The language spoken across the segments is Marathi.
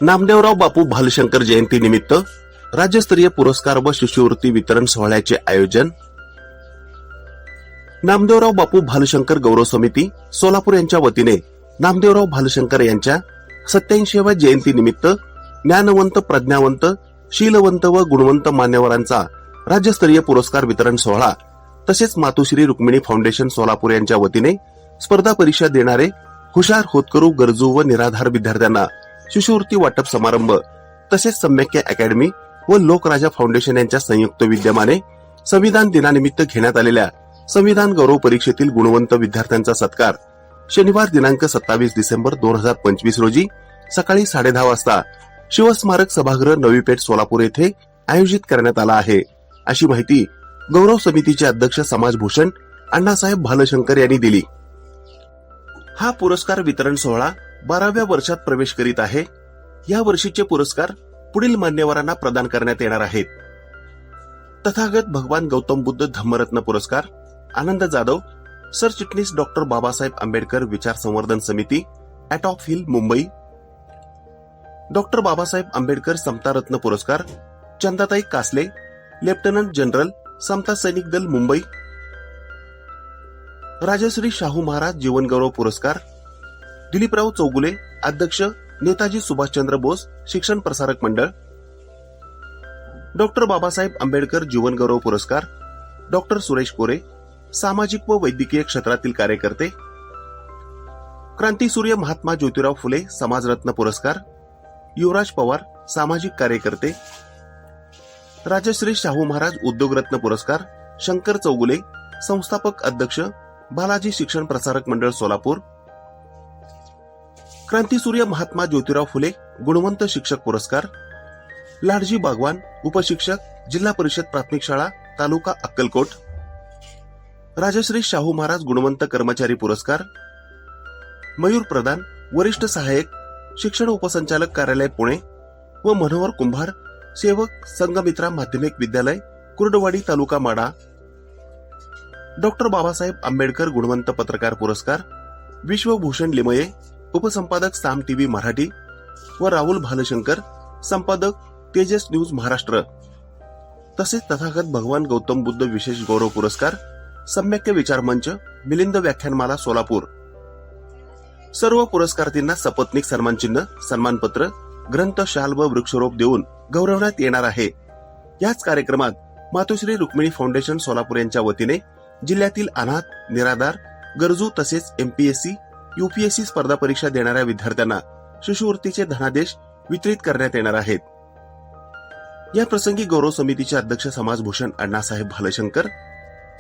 नामदेवराव बापू भालशंकर जयंती निमित्त राज्यस्तरीय पुरस्कार व शिष्यवृत्ती वितरण सोहळ्याचे आयोजन. नामदेवराव बापू भालशंकर गौरव समिती सोलापूर यांच्या वतीने नामदेवराव भालशंकर यांच्या 87व्या जयंती निमित्त ज्ञानवंत, प्रज्ञावंत, शीलवंत व गुणवंत मान्यवरांचा राज्यस्तरीय पुरस्कार वितरण सोहळा तसेच मातोश्री रुक्मिणी फाउंडेशन सोलापूर यांच्या वतीने स्पर्धा परीक्षा देणारे हुशार, होतकरू, गरजू व निराधार विद्यार्थ्यांना शिष्यवृत्ती वाटप समारंभ तसेच सम्यक्य अकॅडमी व लोकराजा फाउंडेशन यांच्या संयुक्त विद्यमाने संविधान दिनानिमित्त घेण्यात आलेल्या संविधान गौरव परीक्षेतील गुणवंत विद्यार्थ्यांचा सत्कार शनिवार दिनांक 27 डिसेंबर 2025 रोजी सकाळी 10:30 वाजता शिवस्मारक सभागृह नवी पेठ सोलापूर येथे आयोजित करण्यात आला आहे, अशी माहिती गौरव समितीचे अध्यक्ष समाजभूषण अण्णासाहेब भालशंकर यांनी दिली. हा पुरस्कार वितरण सोहळा 12व्या वर्षात प्रवेश करीत आहे. या वर्षीचे पुरस्कार पुढील मान्यवरांना प्रदान करण्यात येणार आहेत. तथागत भगवान गौतम बुद्ध धम्मरत्न पुरस्कार आनंद जाधव, सरचिटणीस डॉक्टर बाबासाहेब आंबेडकर विचार संवर्धन समिती, ॲटॉप हिल, मुंबई. डॉक्टर बाबासाहेब आंबेडकर समता रत्न पुरस्कार चंदाताई कासले, लेफ्टनंट जनरल, समता सैनिक दल, मुंबई. राजश्री शाहू महाराज जीवन गौरव पुरस्कार दिलीपराव चौगुले, अध्यक्ष, नेताजी सुभाषचंद्र बोस शिक्षण प्रसारक मंडळ. डॉक्टर बाबासाहेब आंबेडकर जीवन गौरव पुरस्कार डॉक्टर सुरेश कोरे, सामाजिक व वैद्यकीय क्षेत्रातील कार्यकर्ते. क्रांतीसूर्य महात्मा ज्योतिराव फुले समाजरत्न पुरस्कार युवराज पवार, सामाजिक कार्यकर्ते. राजश्री शाहू महाराज उद्योगरत्न पुरस्कार शंकर चौगुले, संस्थापक, अध्यक्ष, बालाजी शिक्षण प्रसारक मंडळ सोलापूर. क्रांतीसूर्य महात्मा ज्योतिराव फुले गुणवंत शिक्षक पुरस्कार लाडजी बागवान, उपशिक्षक, जिल्हा परिषद प्राथमिक शाळा, तालुका अक्कलकोट. राजश्री शाहू महाराज गुणवंत कर्मचारी पुरस्कार मयूर प्रधान, वरिष्ठ सहाय्यक, शिक्षण उपसंचालक कार्यालय, पुणे व मनोहर कुंभार, सेवक, संघमित्रा माध्यमिक विद्यालय, कुर्डवाडी, तालुका माडा. डॉक्टर बाबासाहेब आंबेडकर गुणवंत पत्रकार पुरस्कार विश्वभूषण लिमये, उपसंपादक, साम टीव्ही मराठी व राहुल भालशंकर, संपादक, तेजस न्यूज महाराष्ट्र. तसेच तथागत भगवान गौतम बुद्ध विशेष गौरव पुरस्कार सम्यक्य विचार मंच, मिलिंद व्याख्यानमाला, सोलापूर. सर्व पुरस्कारार्थींना सपत्नीक सन्मानचिन्ह, सन्मानपत्र, ग्रंथ, शाल व वृक्षरोप देऊन गौरवण्यात येणार आहे. याच कार्यक्रमात मातोश्री रुक्मिणी फाउंडेशन सोलापूर यांच्या वतीने जिल्ह्यातील अनाथ, निराधार, गरजू तसेच एमपीएससी, यूपीएससी स्पर्धा परीक्षा देणाऱ्या विद्यार्थ्यांना शिष्यवृत्तीचे धनादेश वितरित करण्यात येणार आहेत. या प्रसंगी गौरव समितीचे अध्यक्ष समाजभूषण अण्णासाहेब भालशंकर,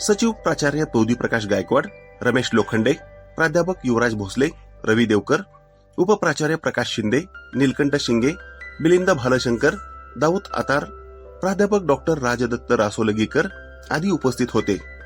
सचिव प्राचार्य प्रकाश गायकवाड, रमेश लोखंडे, प्राध्यापक युवराज भोसले, रवी देवकर, उपप्राचार्य प्रकाश शिंदे, नीलकंठ शिंगे, मिलिंद भालशंकर, दाऊद आतार, प्राध्यापक डॉक्टर राजदत्त रासोलगीकर आदी उपस्थित होते.